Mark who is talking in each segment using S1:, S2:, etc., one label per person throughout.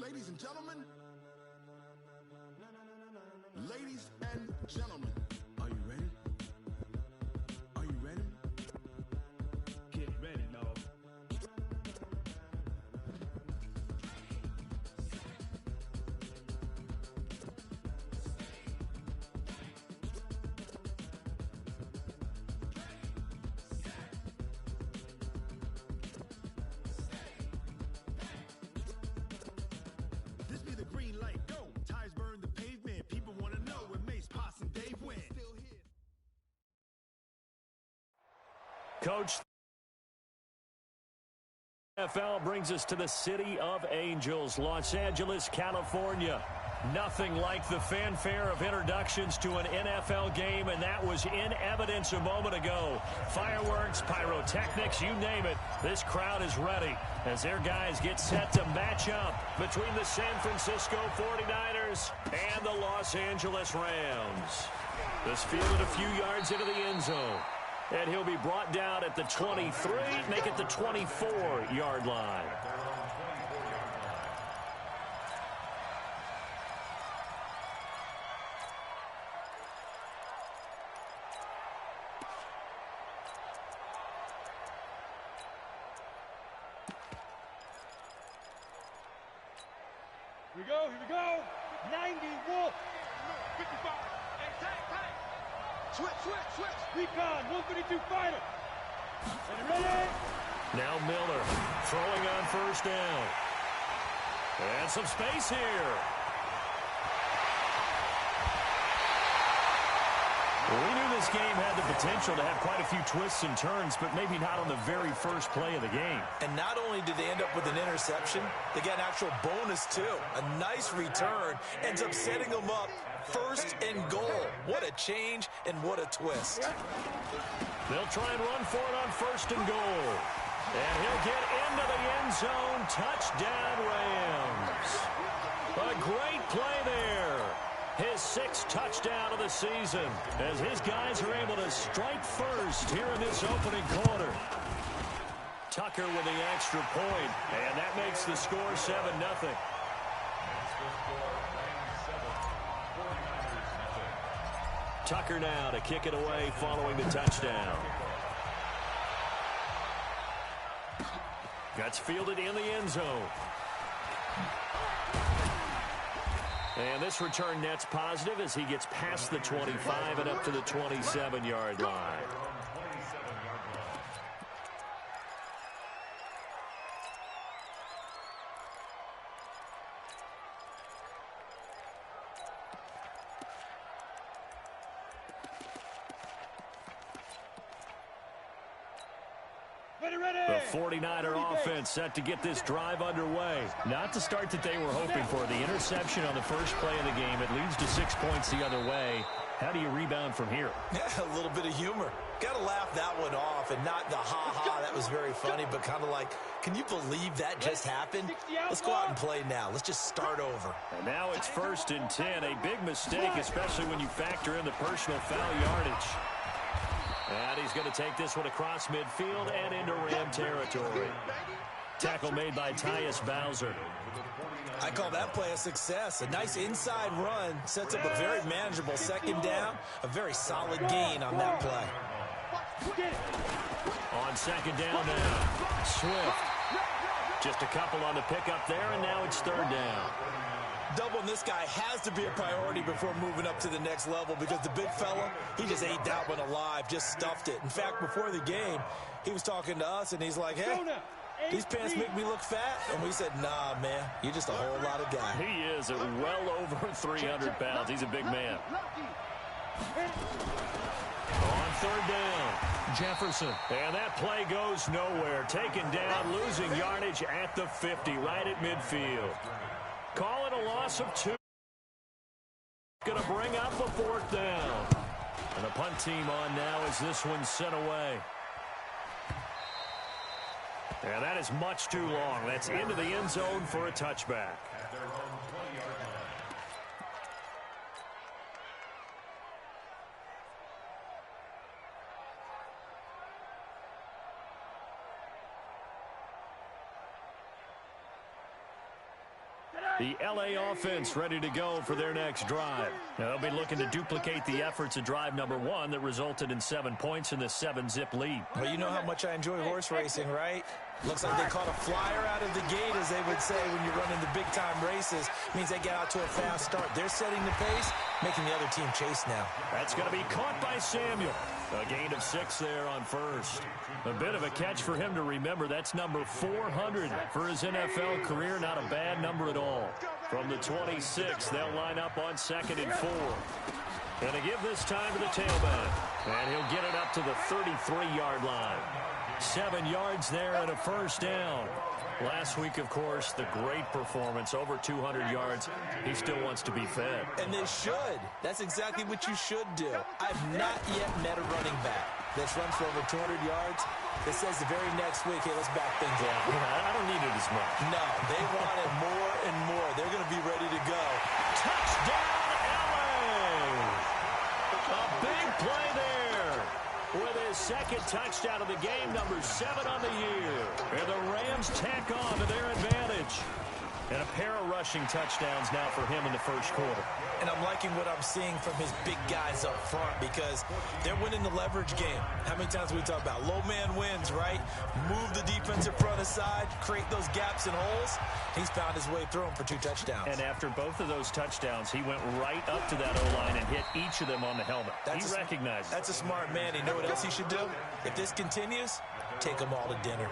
S1: Ladies and gentlemen. Ladies and gentlemen. Are you ready? Are you ready? Get ready, y'all. This be the green light, go. Tires burn the pavement. People want to know where Mace, Potts, and Dave went.
S2: Coach, NFL brings us to the City of Angels, Los Angeles, California. Nothing like the fanfare of introductions to an NFL game, and that was in evidence a moment ago. Fireworks, pyrotechnics, you name it. This crowd is ready as their guys get set to match up between the San Francisco 49ers and the Los Angeles Rams. This fielded a few yards into the end zone. And he'll be brought down at the 23, make it the 24-yard line.
S3: Here we go. 90, Wolf. 55. Hey, tag. Switch. Recon, 152 fighter. Ready?
S2: Now Miller throwing on first down. And some space here. We knew this game had the potential to have quite a few twists and turns, but maybe not on the very first play of the game.
S4: And not only did they end up with an interception, they got an actual bonus, too. A nice return ends up setting them up first and goal. What a change and what a twist.
S2: They'll try and run for it on first and goal. And he'll get into the end zone. Touchdown, Rams. A great play there. His sixth touchdown of the season as his guys are able to strike first here in this opening quarter. Tucker with the extra point, and that makes the score 7-0. Tucker now to kick it away following the touchdown. Gets fielded in the end zone. And this return net's positive as he gets past the 25 and up to the 27-yard line. The 49er offense set to get this drive underway. Not the start that they were hoping for. The interception on the first play of the game. It leads to 6 points the other way. How do you rebound from here?
S4: Yeah, a little bit of humor. Got to laugh that one off, and not the ha-ha, that was very funny, but kind of like, can you believe that just happened? Let's go out and play now. Let's just start over.
S2: And now it's 1st and 10. A big mistake, especially when you factor in the personal foul yardage. And he's going to take this one across midfield and into Ram territory. Tackle made by Tyus Bowser.
S4: I call that play a success. A nice inside run sets up a very manageable second down. A very solid gain on that play.
S2: On second down now, Swift. Just a couple on the pickup there, and now it's 3rd down.
S4: Doubling this guy has to be a priority before moving up to the next level because the big fella, he just ate that one alive, just stuffed it. In fact, before the game, he was talking to us, and he's like, hey, these pants make me look fat. And we said, nah, man, you're just a whole lot of guy.
S2: He is at well over 300 pounds. He's a big man. On 3rd down, Jefferson. And that play goes nowhere. Taken down, losing yardage at the 50, right at midfield. Call it a loss of 2. Going to bring up a 4th down. And the punt team on now as this one's sent away. And that is much too long. That's into the end zone for a touchback. The LA offense ready to go for their next drive. Now, they'll be looking to duplicate the efforts of drive number 1 that resulted in 7 points in the 7-zip lead.
S4: Well, you know how much I enjoy horse racing, right? Looks like they caught a flyer out of the gate, as they would say when you're running the big-time races. Means they get out to a fast start. They're setting the pace, making the other team chase now.
S2: That's going to be caught by Samuel. A gain of 6 there on first. A bit of a catch for him to remember. That's number 400 for his NFL career. Not a bad number at all. From the 26, they'll line up on 2nd and 4. And to give this time to the tailback. And he'll get it up to the 33-yard line. 7 yards there and a first down. Last week, of course, the great performance, over 200 yards. He still wants to be fed.
S4: And they should. That's exactly what you should do. I've not yet met a running back that's run for over 200 yards that says the very next week, hey, let's back things up.
S2: I don't need it as much.
S4: No, they want it more and more. They're going to be ready to go.
S2: Touchdown, LA! A big play there. With his 2nd touchdown of the game, number 7 on the year. And the Rams tack on to their advantage. And a pair of rushing touchdowns now for him in the first quarter.
S4: And I'm liking what I'm seeing from his big guys up front because they're winning the leverage game. How many times we talk about low man wins, right? Move the defensive front aside, create those gaps and holes. He's found his way through them for 2 touchdowns.
S2: And after both of those touchdowns, he went right up to that O-line and hit each of them on the helmet. He recognized it.
S4: That's a smart man. You know what else he should do? If this continues, take them all to dinner.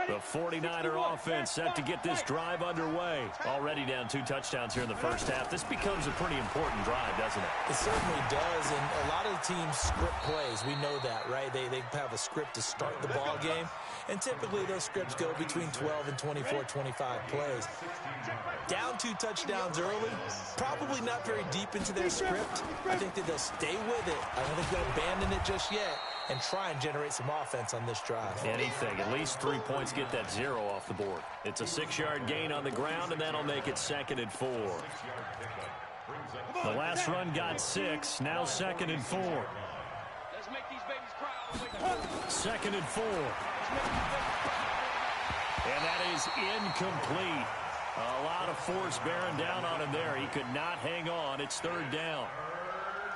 S2: The 49er offense set to get this drive underway. Already down 2 touchdowns here in the first half. This becomes a pretty important drive, doesn't it?
S4: It certainly does, and a lot of the teams script plays. We know that, right? They have a script to start the ball game, and typically those scripts go between 12 and 24, 25 plays. Down 2 touchdowns early, probably not very deep into their script. I think that they'll stay with it. I don't think they'll abandon it just yet and try and generate some offense on this drive.
S2: Anything. At least 3 points get that 0 off the board. It's a 6-yard gain on the ground, and that'll make it 2nd and 4. The last run got 6. Now 2nd and 4.
S3: Let's make these babies cry.
S2: 2nd and 4. And that is incomplete. A lot of force bearing down on him there. He could not hang on. It's 3rd down.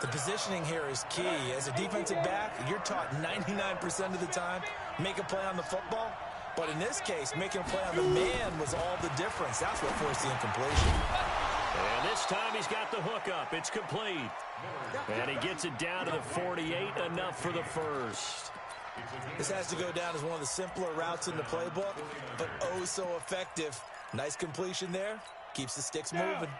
S4: The positioning here is key. As a defensive back, you're taught 99% of the time, make a play on the football. But in this case, making a play on the man was all the difference. That's what forced the incompletion.
S2: And this time he's got the hook up. It's complete. And he gets it down to the 48, enough for the first.
S4: This has to go down as one of the simpler routes in the playbook, but oh so effective. Nice completion there. Keeps the sticks moving.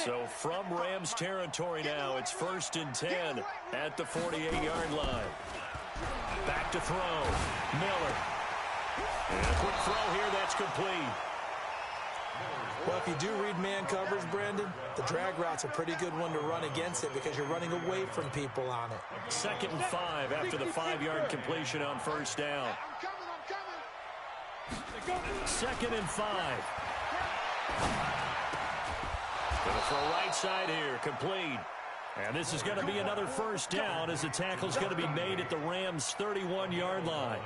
S2: So from Rams territory now, it's 1st and 10 at the 48-yard line. Back to throw. Miller. And a quick throw here, that's complete.
S4: Well, if you do read man coverage, Brandon, the drag route's a pretty good one to run against it because you're running away from people on it.
S2: 2nd and 5 after the 5-yard completion on 1st down. 2nd and 5. Gonna throw right side here, complete. And this is going to be another 1st down as the tackle's going to be made at the Rams' 31-yard line.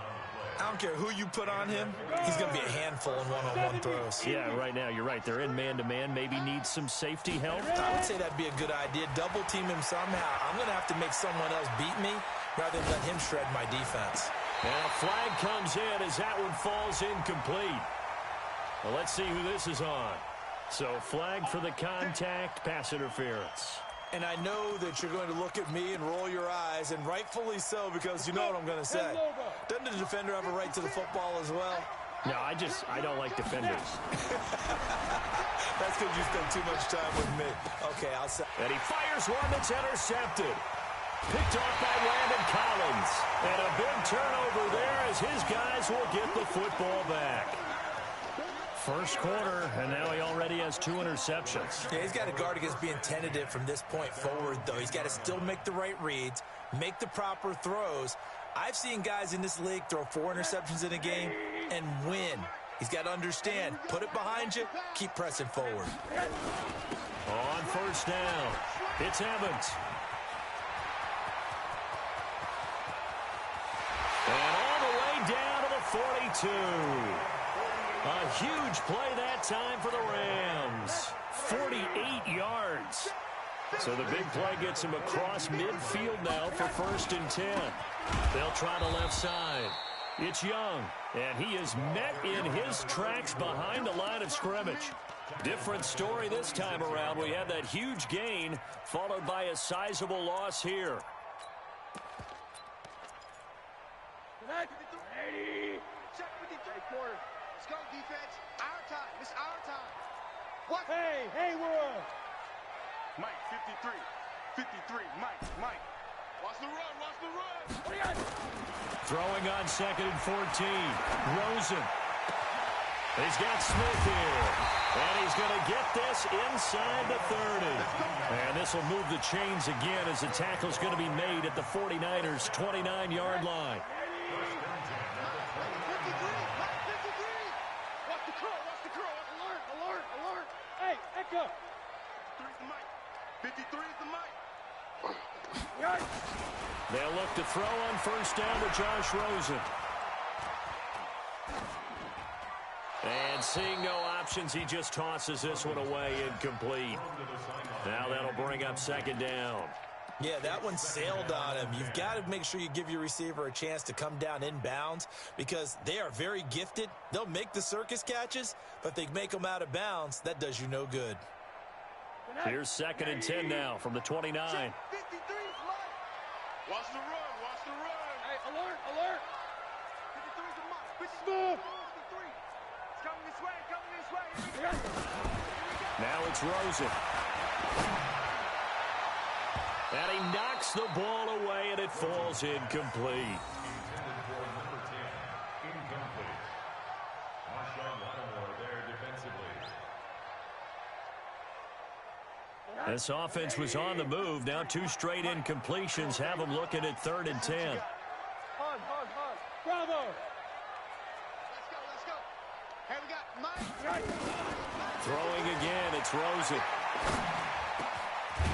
S4: I don't care who you put on him, he's going to be a handful in one-on-one throws.
S2: Yeah, right now, you're right. They're in man-to-man. Maybe need some safety help.
S4: I would say that'd be a good idea. Double team him somehow. I'm going to have to make someone else beat me rather than let him shred my defense.
S2: And a flag comes in as that one falls incomplete. Well, let's see who this is on. So flag for the contact, pass interference.
S4: And I know that you're going to look at me and roll your eyes, and rightfully so, because you know what I'm going to say. Doesn't the defender have a right to the football as well?
S2: No, I don't like defenders.
S4: That's because you spend too much time with me. Okay, I'll say.
S2: And he fires one that's intercepted. Picked off by Landon Collins. And a big turnover there as his guys will get the football back. First quarter, and now he already has 2 interceptions.
S4: Yeah, he's got to guard against being tentative from this point forward, though. He's got to still make the right reads, make the proper throws. I've seen guys in this league throw 4 interceptions in a game and win. He's got to understand, put it behind you, keep pressing forward.
S2: On 1st down, it's Evans. A huge play that time for the Rams. 48 yards. So the big play gets him across midfield now for 1st and 10. They'll try the left side. It's Young, and he is met in his tracks behind the line of scrimmage. Different story this time around. We had that huge gain followed by a sizable loss here.
S3: Let's go, defense. Our time. It's our time. What?
S5: Hey, we're on.
S3: Mike, 53. 53. Mike. Watch the run.
S5: What do you got?
S2: Throwing on 2nd and 14. Rosen. He's got Smith here. And he's going to get this inside the 30. And this will move the chains again as the tackle's going to be made at the 49ers' 29-yard line.
S3: 53. Watch the curl. Alert.
S5: Hey, Echo.
S3: 53 is the Mike. 53 is the Mike.
S2: They'll look to throw on 1st down to Josh Rosen. And seeing no options, he just tosses this one away incomplete. Now that'll bring up 2nd down.
S4: Yeah, that one sailed on him. You've got to make sure you give your receiver a chance to come down inbounds because they are very gifted. They'll make the circus catches, but if they make them out of bounds, that does you no good.
S2: Here's 2nd and 10 now from the 29.
S3: 53 is Mike. Watch the run.
S5: Hey, alert.
S3: 53 is the Mike. 53.
S5: Smooth.
S3: 53. It's coming this way. Here we go.
S2: Now it's Rosen. And he knocks the ball away, and it falls incomplete. This offense was on the move. Now 2 straight incompletions have them looking at 3rd and 10.
S5: Hard. Bravo.
S3: Let's go. Hey, we got Mike.
S2: Throwing again, it's Rosen.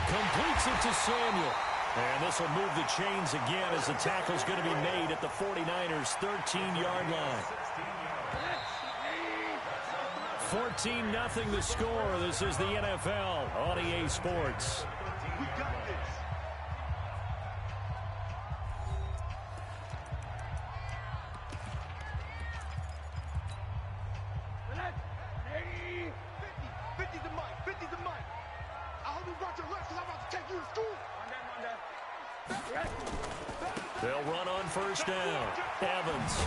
S2: Completes it to Samuel. And this will move the chains again as the tackle's going to be made at the 49ers' 13-yard line. 14-0 the score. This is the NFL on EA Sports.
S3: We got this.
S2: They'll run on 1st down. Evans.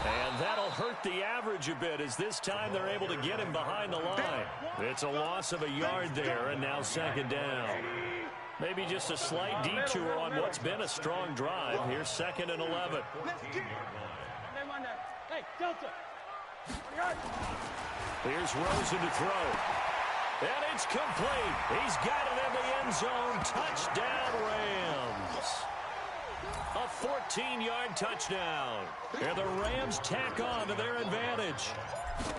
S2: And that'll hurt the average a bit as this time they're able to get him behind the line. It's a loss of a yard there, and now 2nd down. Maybe just a slight detour on what's been a strong drive. Here's 2nd and 11.
S5: Hey, Delta.
S2: Here's Rosen to throw. And it's complete. He's got it in the end zone. Touchdown, Rams. A 14-yard touchdown. And the Rams tack on to their advantage.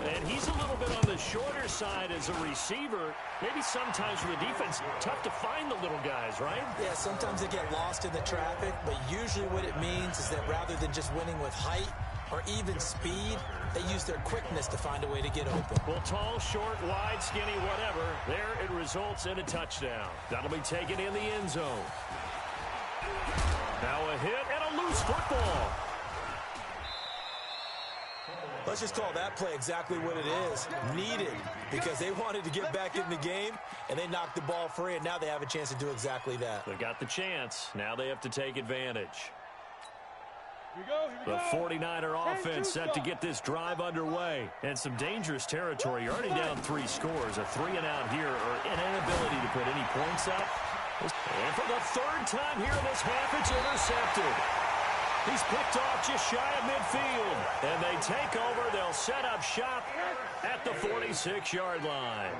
S2: And he's a little bit on the shorter side as a receiver. Maybe sometimes for the defense, tough to find the little guys, right?
S4: Yeah, sometimes they get lost in the traffic, but usually what it means is that rather than just winning with height or even speed, they use their quickness to find a way to get open.
S2: Well, tall, short, wide, skinny, whatever, there it results in a touchdown. That'll be taken in the end zone. Now a hit and a loose football.
S4: Let's just call that play exactly what it is. Needed, because they wanted to get back in the game, and they knocked the ball free, and now they have a chance to do exactly that.
S2: They've got the chance. Now they have to take advantage.
S5: Here we go.
S2: The 49er offense set to get this drive underway. And some dangerous territory. You're already down 3 scores. A 3-and-out here, or an inability to put any points up. And for the 3rd time here in this half, it's intercepted. He's picked off just shy of midfield. And they take over. They'll set up shop at the 46-yard line.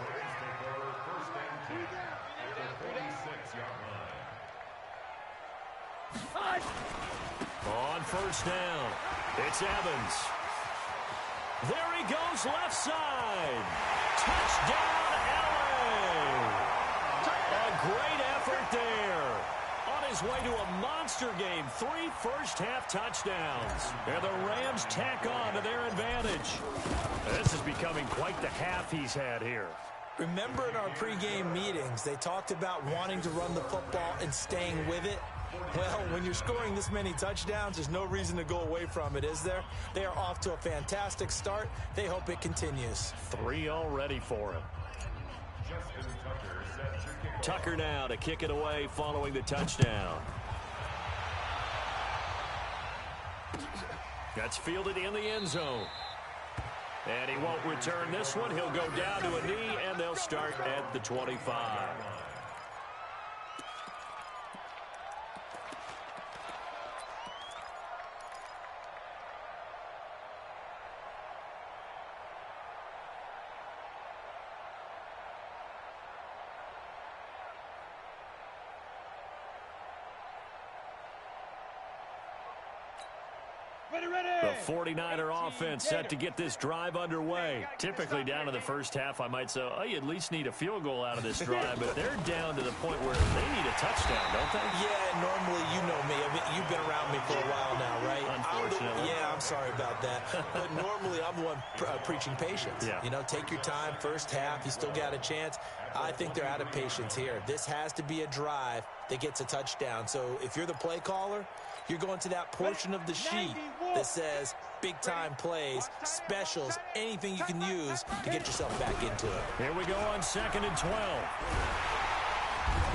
S2: On 1st down, it's Evans. There he goes left side. Touchdown, LA. A great effort there. On his way to a monster game. 3 first-half touchdowns. And the Rams tack on to their advantage. This is becoming quite the half he's had here.
S4: Remember in our pregame meetings, they talked about wanting to run the football and staying with it? Well, when you're scoring this many touchdowns, there's no reason to go away from it, is there? They are off to a fantastic start. They hope it continues.
S2: 3 already for him. Tucker now to kick it away following the touchdown. That's fielded in the end zone. And he won't return this one. He'll go down to a knee, and they'll start at the 25. The 49er offense set to get this drive underway. Typically down to the first half, I might say, oh, you at least need a field goal out of this drive, but they're down to the point where they need a touchdown, don't they?
S4: Yeah, normally, you know me. I mean, you've been around me for a while now, right?
S2: Unfortunately.
S4: I'm sorry about that. But normally, I'm the one preaching patience.
S2: Yeah.
S4: You know, take your time, first half, you still got a chance. I think they're out of patience here. This has to be a drive that gets a touchdown. So if you're the play caller, you're going to that portion of the sheet that says big-time plays, specials, anything you can use to get yourself back into it.
S2: Here we go on 2nd and 12.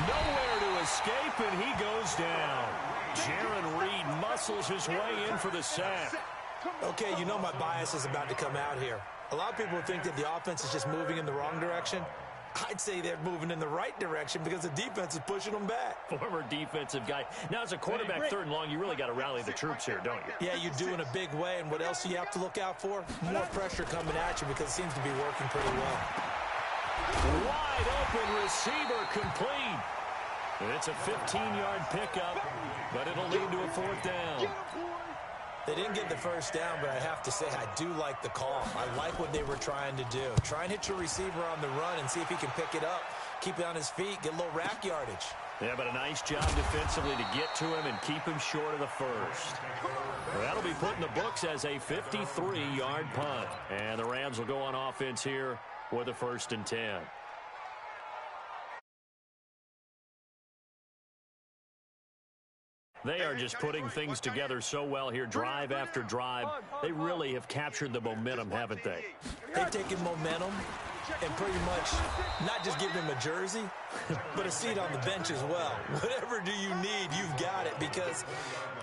S2: Nowhere to escape, and he goes down. Jaron Reed muscles his way in for the sack.
S4: Okay, you know my bias is about to come out here. A lot of people think that the offense is just moving in the wrong direction. I'd say they're moving in the right direction because the defense is pushing them back.
S2: Former defensive guy. Now, as a quarterback, 3rd and long, you really got to rally the troops here, don't you?
S4: Yeah, you do in a big way. And what else do you have to look out for? More pressure coming at you because it seems to be working pretty well.
S2: Wide open receiver complete. It's a 15-yard pickup, but it'll lead to a 4th down.
S4: They didn't get the first down, but I have to say I do like the call. I like what they were trying to do. Try and hit your receiver on the run and see if he can pick it up, keep it on his feet, get a little rack yardage.
S2: Yeah, but a nice job defensively to get to him and keep him short of the first. Well, that'll be put in the books as a 53-yard punt. And the Rams will go on offense here with a 1st and 10. They are just putting things together so well here, drive after drive. They really have captured the momentum, haven't they?
S4: They've taken momentum and pretty much not just give him a jersey, but a seat on the bench as well. Whatever do you need, you've got it, because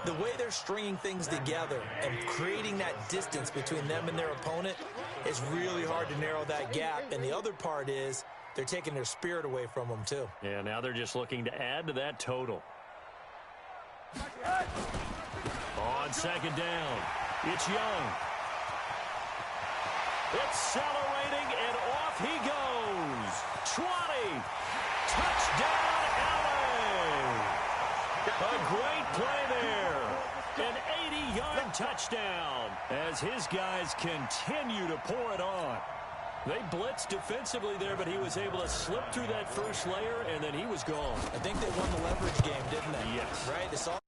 S4: the way they're stringing things together and creating that distance between them and their opponent is really hard to narrow that gap. And the other part is they're taking their spirit away from them, too.
S2: Yeah, now they're just looking to add to that total. On 2nd down, it's Young. Accelerating, and off he goes. 20. Touchdown, LA. A great play there. An 80-yard touchdown as his guys continue to pour it on. They blitzed defensively there, but he was able to slip through that first layer, and then he was gone.
S4: I think they won the leverage game, didn't they?
S2: Yes.
S4: Right? They saw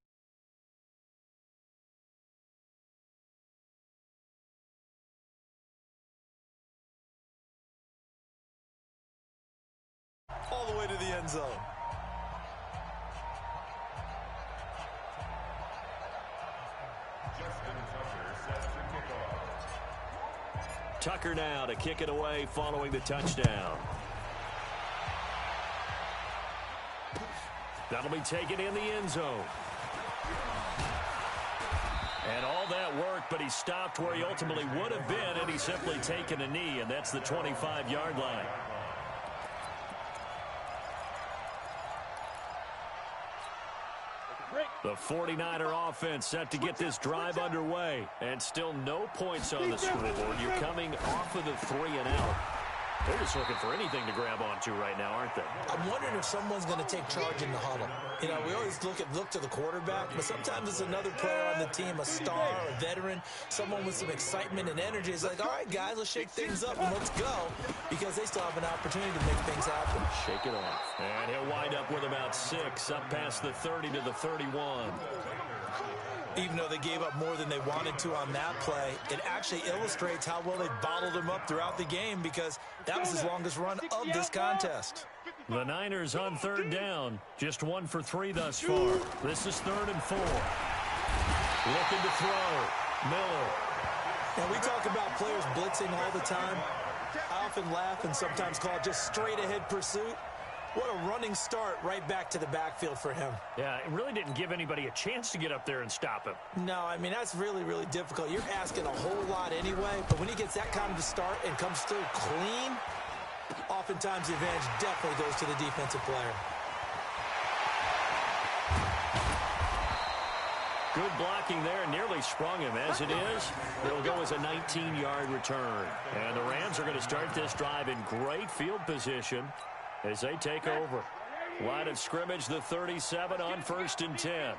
S4: all the way to the end zone.
S2: Tucker now to kick it away following the touchdown. That'll be taken in the end zone. And all that work, but he stopped where he ultimately would have been, and he's simply taken a knee, and that's the 25-yard line. The 49er offense set to get this drive underway. And still no points on the scoreboard. You're coming off of the 3 and out. They're just looking for anything to grab onto right now, aren't they?
S4: I'm wondering if someone's going to take charge in the huddle. You know, we always look to the quarterback, but sometimes it's another player on the team, a star, a veteran, someone with some excitement and energy. It's like, all right, guys, let's shake things up and let's go, because they still have an opportunity to make things happen.
S2: Shake it off. And he'll wind up with about 6, up past the 30 to the 31.
S4: Even though they gave up more than they wanted to on that play, it actually illustrates how well they bottled him up throughout the game, because that was his longest run of this contest.
S2: The Niners on 3rd down. Just 1 for 3 thus far. This is 3rd and 4. Looking to throw. Miller.
S4: Now, we talk about players blitzing all the time. I often laugh and sometimes call it just straight-ahead pursuit. What a running start right back to the backfield for him.
S2: Yeah, it really didn't give anybody a chance to get up there and stop him.
S4: No, I mean, that's really, really difficult. You're asking a whole lot anyway, but when he gets that kind of a start and comes through clean, oftentimes the advantage definitely goes to the defensive player.
S2: Good blocking there, nearly sprung him. As it is, it'll go as a 19-yard return. And the Rams are going to start this drive in great field position as they take over. Line of scrimmage, the 37 on 1st and 10.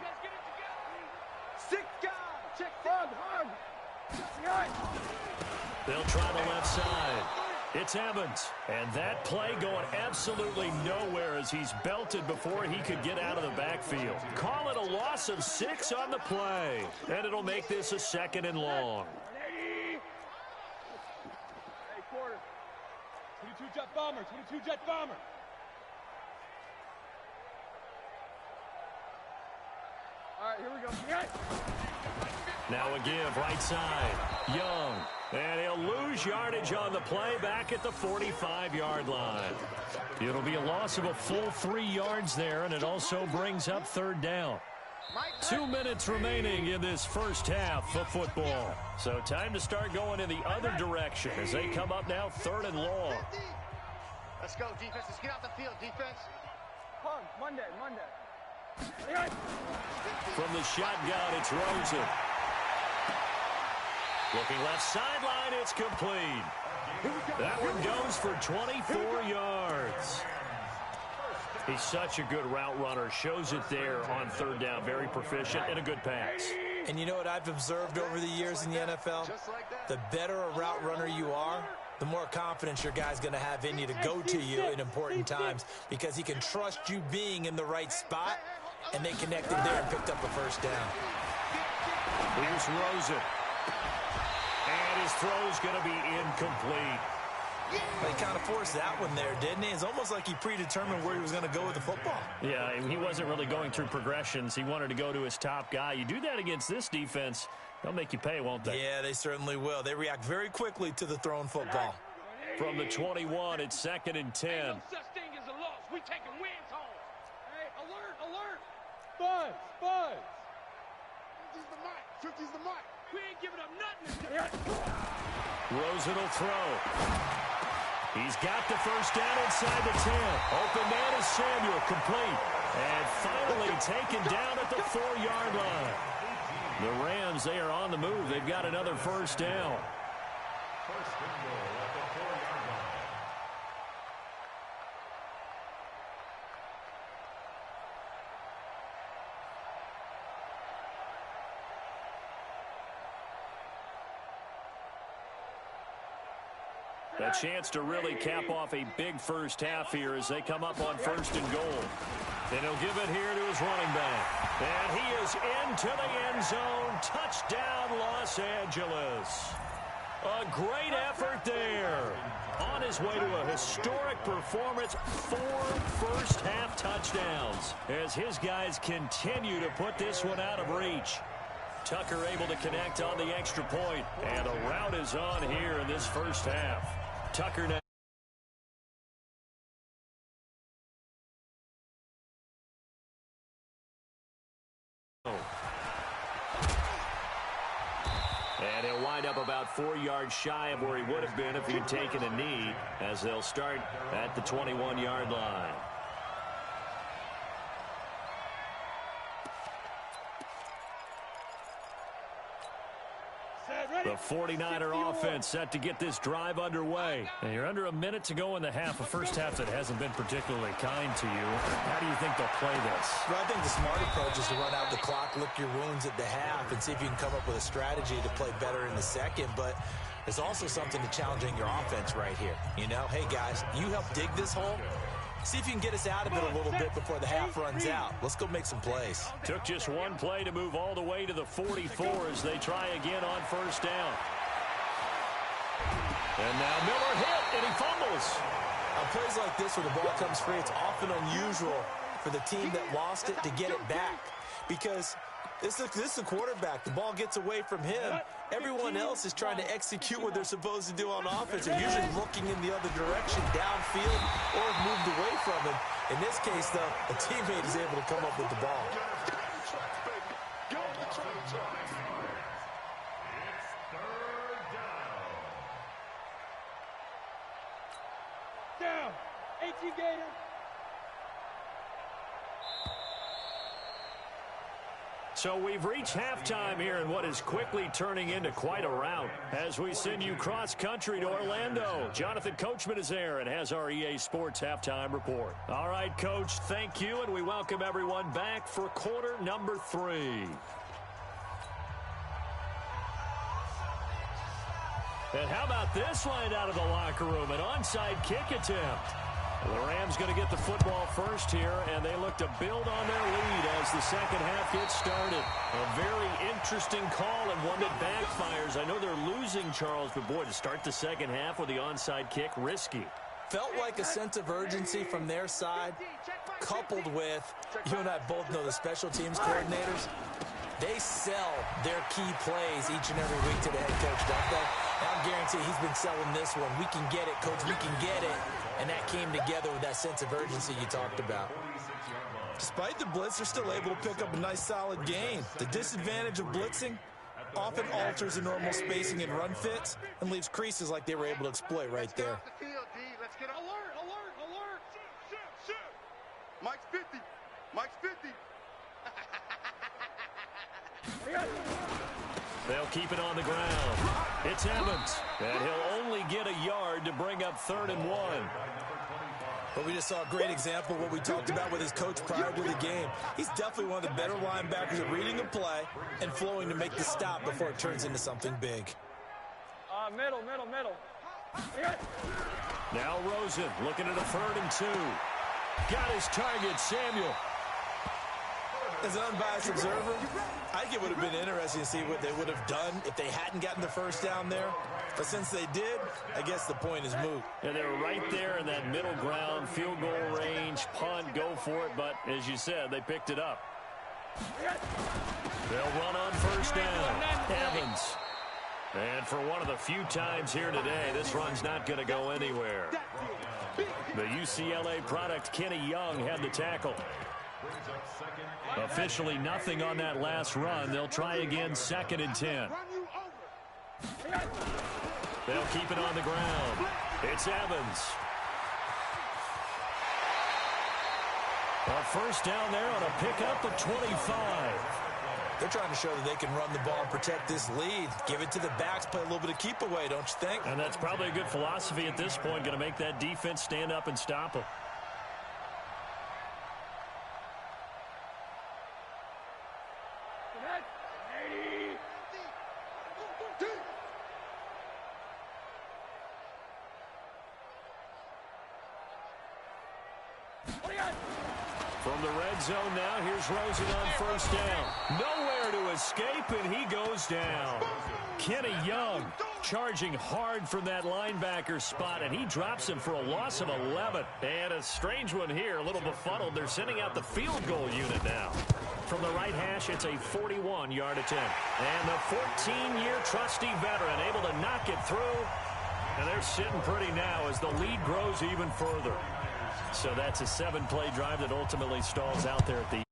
S5: 6 guys. Check hard.
S2: They'll try the left side. It's Evans. And that play going absolutely nowhere as he's belted before he could get out of the backfield. Call it a loss of 6 on the play. And it'll make this a 2nd and long.
S5: Hey, quarter. 22 jet bomber. 22 jet bomber. All right, here we go.
S2: Now a give, right side. Young. And he'll lose yardage on the play back at the 45-yard line. It'll be a loss of a full 3 yards there, and it also brings up 3rd down. 2 minutes remaining in this first half of football. So time to start going in the other direction as they come up now 3rd and long.
S3: Let's go, defense. Let's get out the field, defense.
S5: Come, Monday.
S2: From the shotgun, it's Rosen. Looking left sideline, it's complete. That one goes for 24 yards. He's such a good route runner. Shows it there on 3rd down. Very proficient and a good pass.
S4: And you know what I've observed over the years in the NFL? The better a route runner you are, the more confidence your guy's going to have in you to go to you in important times, because he can trust you being in the right spot, and they connected there and picked up a 1st down.
S2: Here's Rosen. And his throw's going to be incomplete.
S4: He kind of forced that one there, didn't he? It's almost like he predetermined where he was going to go with the football.
S2: Yeah, he wasn't really going through progressions. He wanted to go to his top guy. You do that against this defense, they'll make you pay, won't they?
S4: Yeah, they certainly will. They react very quickly to the thrown football.
S2: From the 21, it's 2nd and 10.
S5: Ain't no such thing as a loss. We taking wins home. Hey, alert. Buzz.
S3: 50's the mic. 50's the mic.
S5: We ain't giving up nothing.
S2: Rosen will throw. He's got the 1st down inside the 10. Open man is Samuel, complete. And finally taken down at the 4-yard line. The Rams, they are on the move. They've got another 1st down. A chance to really cap off a big first half here as they come up on 1st and goal. And he'll give it here to his running back. And he is into the end zone. Touchdown, Los Angeles. A great effort there. On his way to a historic performance, 4 first-half touchdowns as his guys continue to put this one out of reach. Tucker able to connect on the extra point, and a rout is on here in this first half. Tucker now. And he'll wind up about 4 yards shy of where he would have been if he'd taken a knee, as they'll start at the 21-yard line.
S5: Set.
S2: The 49er offense set to get this drive underway. And you're under a minute to go in the half, a first half that hasn't been particularly kind to you. How do you think they'll play this?
S4: Well, I think the smart approach is to run out the clock, lick your wounds at the half, and see if you can come up with a strategy to play better in the second. But there's also something to challenging your offense right here. You know, hey, guys, you help dig this hole. See if you can get us out of it a little bit before the half runs out. Let's go make some plays.
S2: Took just one play to move all the way to the 44 as they try again on first down. And now Miller hit, and he fumbles.
S4: On plays like this where the ball comes free, it's often unusual for the team that lost it to get it back. Because this is a quarterback. The ball gets away from him. Everyone else is trying to execute what they're supposed to do on offense. They're usually looking in the other direction, downfield, or have moved away from him. In this case, though, a teammate is able to come up with the ball.
S5: Down. 18 Gator.
S2: So we've reached halftime here in what is quickly turning into quite a rout as we send you cross-country to Orlando. Jonathan Coachman is there and has our EA Sports halftime report. All right, Coach, thank you, and we welcome everyone back for quarter number 3. And how about this line out of the locker room, an onside kick attempt. The Rams going to get the football first here, and they look to build on their lead as the second half gets started. A very interesting call and one that backfires. I know they're losing, Charles, but boy, to start the second half with the onside kick, risky.
S4: Felt like a sense of urgency from their side, coupled with, you and I both know the special teams coordinators, they sell their key plays each and every week to the head coach, don't they? And I guarantee he's been selling this one. We can get it, coach, we can get it. And that came together with that sense of urgency you talked about. Despite the blitz, they're still able to pick up a nice, solid gain. The disadvantage of blitzing often alters the normal spacing and run fits and leaves creases like they were able to exploit right there.
S3: Let's get alert, alert, alert. Shoot. Mike's 50. Mike's 50.
S2: They'll keep it on the ground. It's Evans, and he'll only get a yard to bring up 3rd and 1.
S4: But we just saw a great example of what we talked about with his coach prior to the game. He's definitely one of the better linebackers at reading a play and flowing to make the stop before it turns into something big.
S5: Middle.
S2: Now Rosen looking at a 3rd and 2. Got his target, Samuel.
S4: As an unbiased observer, I think it would have been interesting to see what they would have done if they hadn't gotten the first down there. But since they did, I guess the point is moot.
S2: And they're right there in that middle ground, field goal range, punt, go for it. But as you said, they picked it up. They'll run on first down. Evans. And for one of the few times here today, this run's not going to go anywhere. The UCLA product, Kenny Young, had the tackle. Officially nothing on that last run. They'll try again, 2nd and 10. They'll keep it on the ground. It's Evans. A first down there on a pickup of 25.
S4: They're trying to show that they can run the ball and protect this lead. Give it to the backs, play a little bit of keep away, don't you think?
S2: And that's probably a good philosophy at this point, going to make that defense stand up and stop them. From the red zone now, here's Rosen on first down. Nowhere to escape, and he goes down. Kenny Young charging hard from that linebacker spot, and he drops him for a loss of 11. And a strange one here, a little befuddled. They're sending out the field goal unit now. From the right hash, it's a 41-yard attempt. And the 14-year trusty veteran able to knock it through. And they're sitting pretty now as the lead grows even further. So that's a 7-play drive that ultimately stalls out there at the